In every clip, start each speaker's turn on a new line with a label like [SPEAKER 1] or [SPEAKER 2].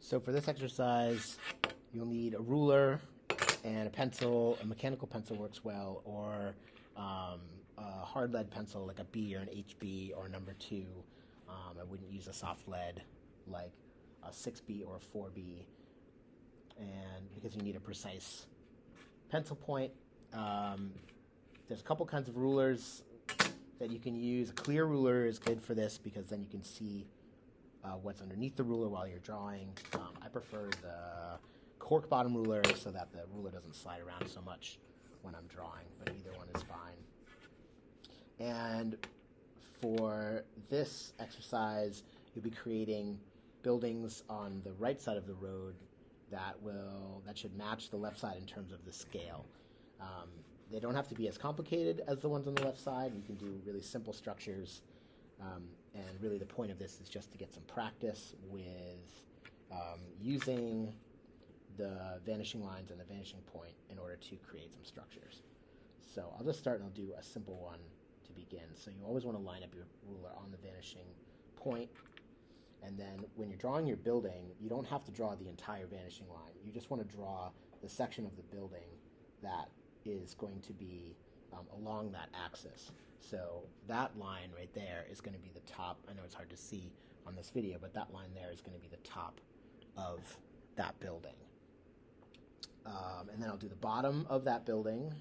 [SPEAKER 1] So for this exercise, you'll need a ruler and a pencil. A mechanical pencil works well, or a hard lead pencil like a B or an HB or a number 2. I wouldn't use a soft lead like a 6B or a 4B, and because you need a precise pencil point. There's a couple kinds of rulers that you can use. A clear ruler is good for this because then you can see what's underneath the ruler while you're drawing. I prefer the cork bottom ruler so that the ruler doesn't slide around so much when I'm drawing, but either one is fine. And for this exercise, you'll be creating buildings on the right side of the road that should match the left side in terms of the scale. They don't have to be as complicated as the ones on the left side. You can do really simple structures, and really the point of this is just to get some practice with using the vanishing lines and the vanishing point in order to create some structures. So I'll just start and I'll do a simple one to begin. So you always want to line up your ruler on the vanishing point, and then when you're drawing your building, you don't have to draw the entire vanishing line. You just want to draw the section of the building that is going to be along that axis. So that line right there is going to be the top. I know it's hard to see on this video, but that line there is going to be the top of that building. And then I'll do the bottom of that building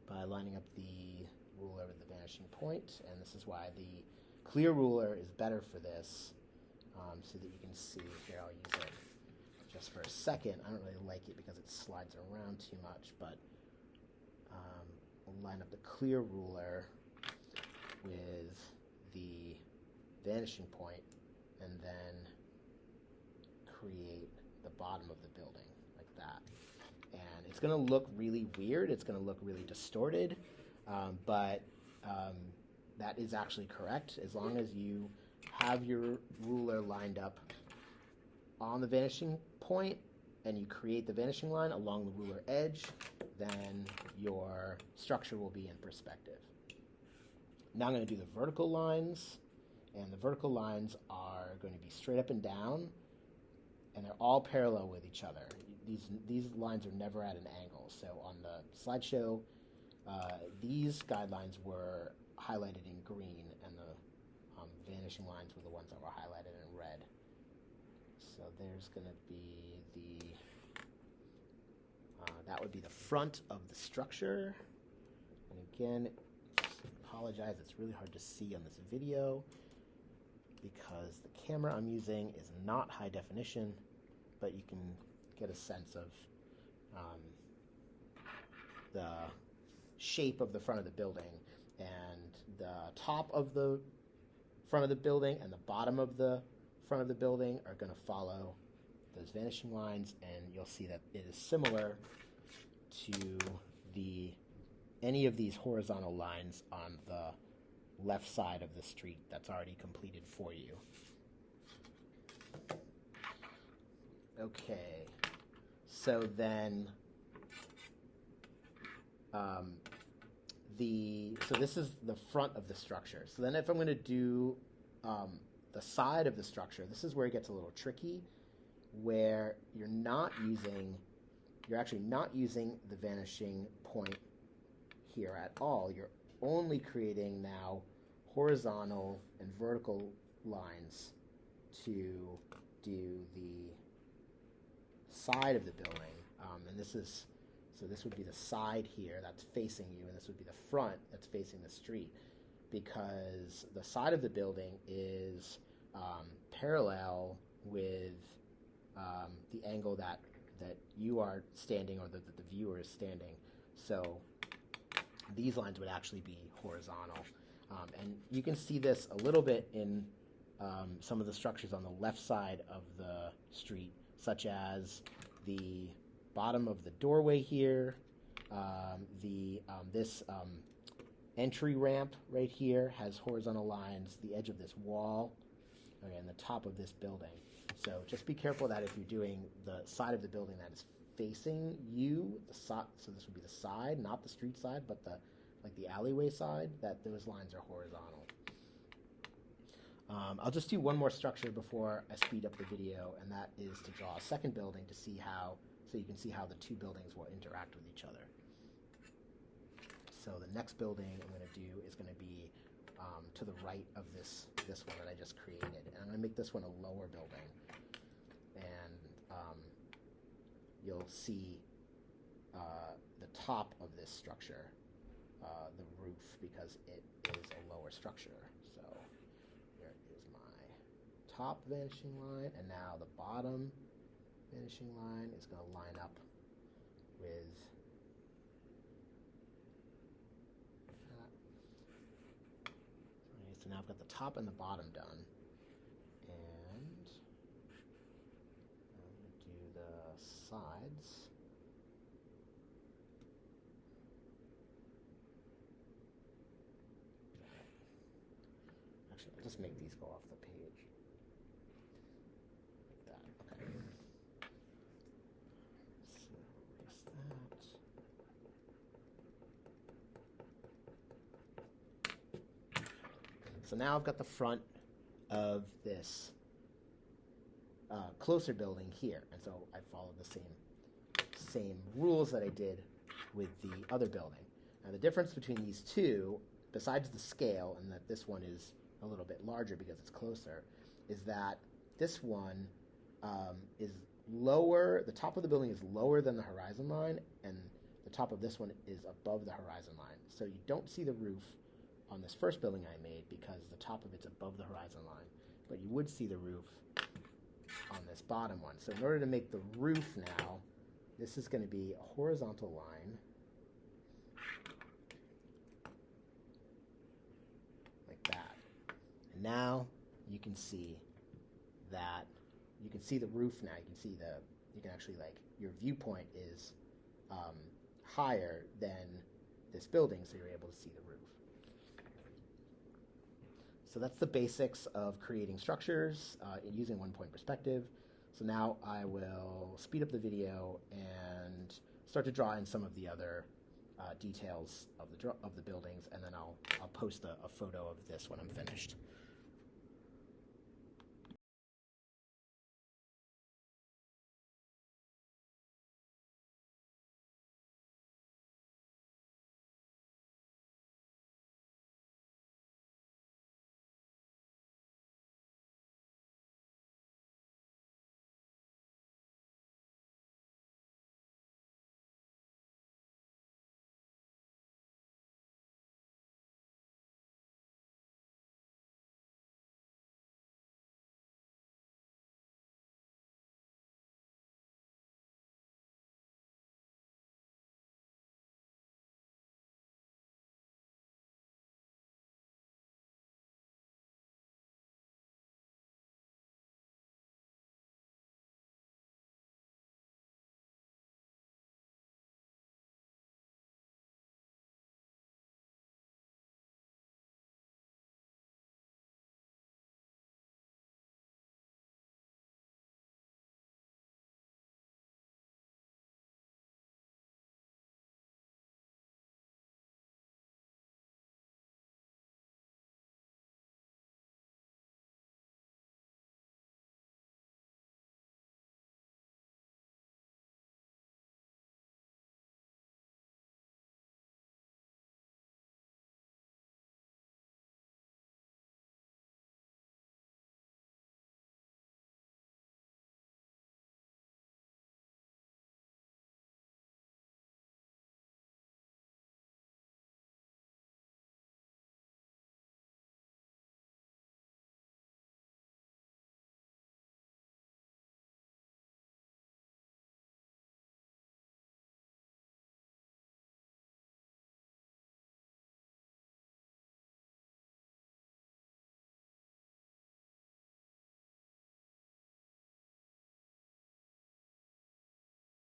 [SPEAKER 1] by lining up the ruler with the vanishing point, and this is why the clear ruler is better for this, so that you can see. Here, I'll use it just for a second. I don't really like it because it slides around too much, but I'll line up the clear ruler with the vanishing point and then create the bottom of the building like that. And it's going to look really weird. It's going to look really distorted, but that is actually correct. As long as you have your ruler lined up on the vanishing point and you create the vanishing line along the ruler edge, then your structure will be in perspective. Now I'm going to do the vertical lines, and the vertical lines are going to be straight up and down, and they're all parallel with each other. These lines are never at an angle. So on the slideshow, these guidelines were highlighted in green, and the vanishing lines were the ones that were highlighted in red. So there's going to be that would be the front of the structure. And again, apologize, it's really hard to see on this video because the camera I'm using is not high definition, but you can get a sense of the shape of the front of the building, and the top of the front of the building and the bottom of the front of the building are going to follow those vanishing lines, and you'll see that it is similar to any of these horizontal lines on the left side of the street that's already completed for you. Okay, so then so this is the front of the structure. So then if I'm going to do the side of the structure, this is where it gets a little tricky, where you're actually not using the vanishing point here at all. You're only creating now horizontal and vertical lines to do the side of the building, and this would be the side here that's facing you, and this would be the front that's facing the street, because the side of the building is parallel with the angle that you are standing, or that the viewer is standing. So these lines would actually be horizontal, and you can see this a little bit in some of the structures on the left side of the street, such as the bottom of the doorway here, this entry ramp right here has horizontal lines, the edge of this wall, and the top of this building. So just be careful that if you're doing the side of the building that is facing you, so this would be the side, not the street side, but the alleyway side, that those lines are horizontal. I'll just do one more structure before I speed up the video, and that is to draw a second building to see how, so you can see how the two buildings will interact with each other. So the next building I'm going to do is going to be to the right of this one that I just created. And I'm going to make this one a lower building. And you'll see the top of this structure, the roof, because it is a lower structure. So here is my top vanishing line, and now the bottom vanishing line is going to line up with so now I've got the top and the bottom done, and I'm going to do the sides. Actually, I'll just make these go off the page like that. Okay. So erase that. So now I've got the front of this closer building here, and so I followed the same rules that I did with the other building. Now the difference between these two, besides the scale and that this one is a little bit larger because it's closer, is that this one is lower, the top of the building is lower than the horizon line, and the top of this one is above the horizon line. So you don't see the roof on this first building I made because the top of it's above the horizon line, but you would see the roof on this bottom one. So in order to make the roof now, this is going to be a horizontal line like that. And now you can see that, you can see the roof now. You can see you can actually, like, your viewpoint is higher than this building, so you're able to see the roof. So that's the basics of creating structures using one-point perspective. So now I will speed up the video and start to draw in some of the other details of the buildings, and then I'll post a photo of this when I'm finished.